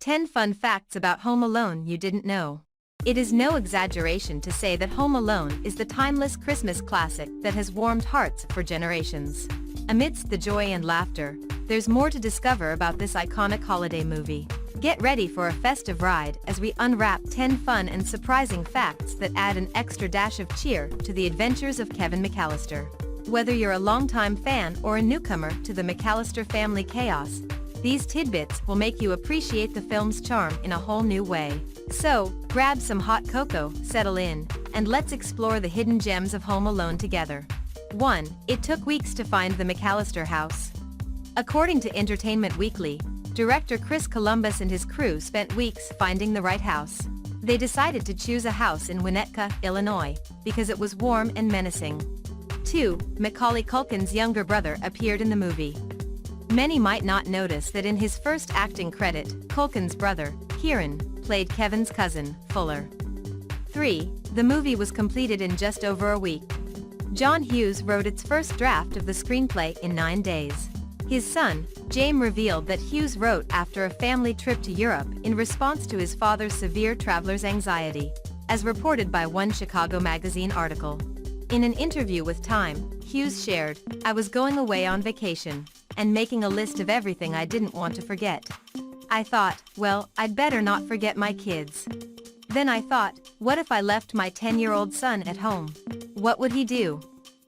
10 Fun Facts About Home Alone You Didn't Know. It is no exaggeration to say that Home Alone is the timeless Christmas classic that has warmed hearts for generations. Amidst the joy and laughter, there's more to discover about this iconic holiday movie. Get ready for a festive ride as we unwrap 10 fun and surprising facts that add an extra dash of cheer to the adventures of Kevin McCallister. Whether you're a longtime fan or a newcomer to the McAllister family chaos, these tidbits will make you appreciate the film's charm in a whole new way. So, grab some hot cocoa, settle in, and let's explore the hidden gems of Home Alone together. 1. It took weeks to find the McAllister house. According to Entertainment Weekly, director Chris Columbus and his crew spent weeks finding the right house. They decided to choose a house in Winnetka, Illinois, because it was warm and menacing. 2. Macaulay Culkin's younger brother appeared in the movie. Many might not notice that in his first acting credit, Culkin's brother, Kieran, played Kevin's cousin, Fuller. 3. The movie was completed in just over a week. John Hughes wrote its first draft of the screenplay in 9 days. His son, James, revealed that Hughes wrote after a family trip to Europe in response to his father's severe traveler's anxiety, as reported by one Chicago magazine article. In an interview with Time, Hughes shared, "I was going away on vacation, and making a list of everything I didn't want to forget. I thought, well, I'd better not forget my kids. Then I thought, what if I left my 10-year-old son at home? What would he do?"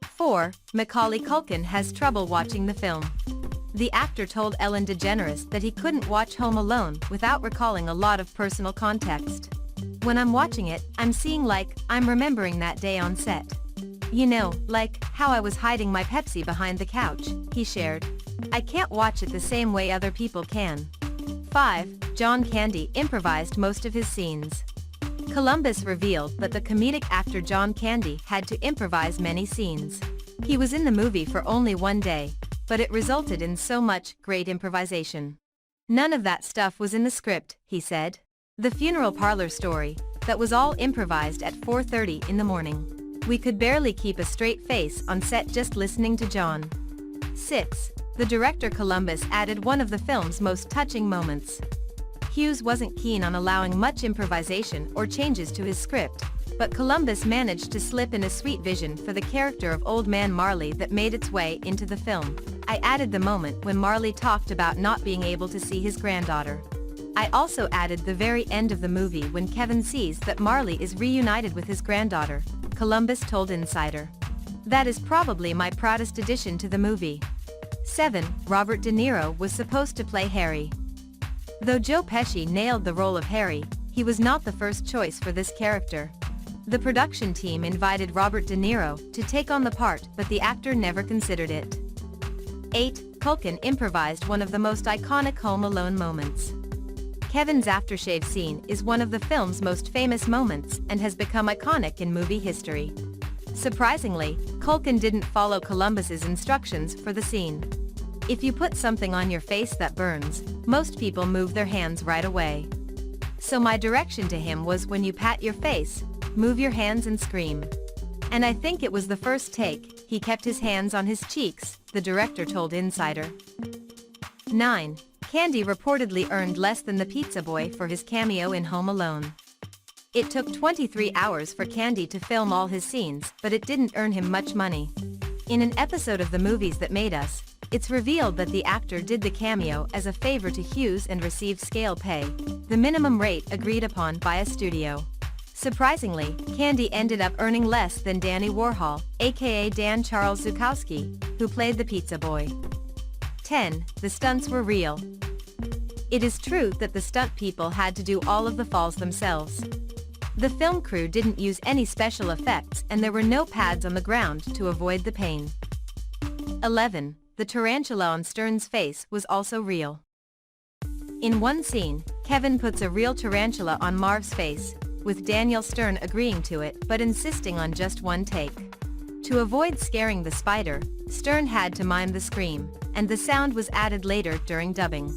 4. Macaulay Culkin has trouble watching the film. The actor told Ellen DeGeneres that he couldn't watch Home Alone without recalling a lot of personal context. "When I'm watching it, I'm seeing I'm remembering that day on set. You know, like how I was hiding my Pepsi behind the couch," he shared. "I can't watch it the same way other people can." 5. John Candy improvised most of his scenes. Columbus revealed that the comedic actor John Candy had to improvise many scenes. He was in the movie for only 1 day, but it resulted in so much great improvisation. "None of that stuff was in the script," he said. "The funeral parlor story, that was all improvised at 4:30 in the morning. We could barely keep a straight face on set just listening to John." 6. The director Columbus added one of the film's most touching moments. Hughes wasn't keen on allowing much improvisation or changes to his script, but Columbus managed to slip in a sweet vision for the character of Old Man Marley that made its way into the film. "I added the moment when Marley talked about not being able to see his granddaughter. I also added the very end of the movie when Kevin sees that Marley is reunited with his granddaughter," Columbus told Insider. "That is probably my proudest addition to the movie." 7. Robert De Niro was supposed to play Harry. Though Joe Pesci nailed the role of Harry, he was not the first choice for this character. The production team invited Robert De Niro to take on the part, but the actor never considered it. 8. Culkin improvised one of the most iconic Home Alone moments. Kevin's aftershave scene is one of the film's most famous moments and has become iconic in movie history. Surprisingly, Culkin didn't follow Columbus's instructions for the scene. "If you put something on your face that burns, most people move their hands right away. So my direction to him was, when you pat your face, move your hands and scream. And I think it was the first take, he kept his hands on his cheeks," the director told Insider. 9. Candy reportedly earned less than the pizza boy for his cameo in Home Alone. It took 23 hours for Candy to film all his scenes, but it didn't earn him much money. In an episode of The Movies That Made Us, it's revealed that the actor did the cameo as a favor to Hughes and received scale pay, the minimum rate agreed upon by a studio. Surprisingly, Candy ended up earning less than Danny Warhol, aka Dan Charles Zukowski, who played the pizza boy. 10. The stunts were real. It is true that the stunt people had to do all of the falls themselves. The film crew didn't use any special effects, and there were no pads on the ground to avoid the pain. 11. The tarantula on Stern's face was also real. In one scene, Kevin puts a real tarantula on Marv's face, with Daniel Stern agreeing to it but insisting on just one take. To avoid scaring the spider, Stern had to mime the scream, and the sound was added later during dubbing.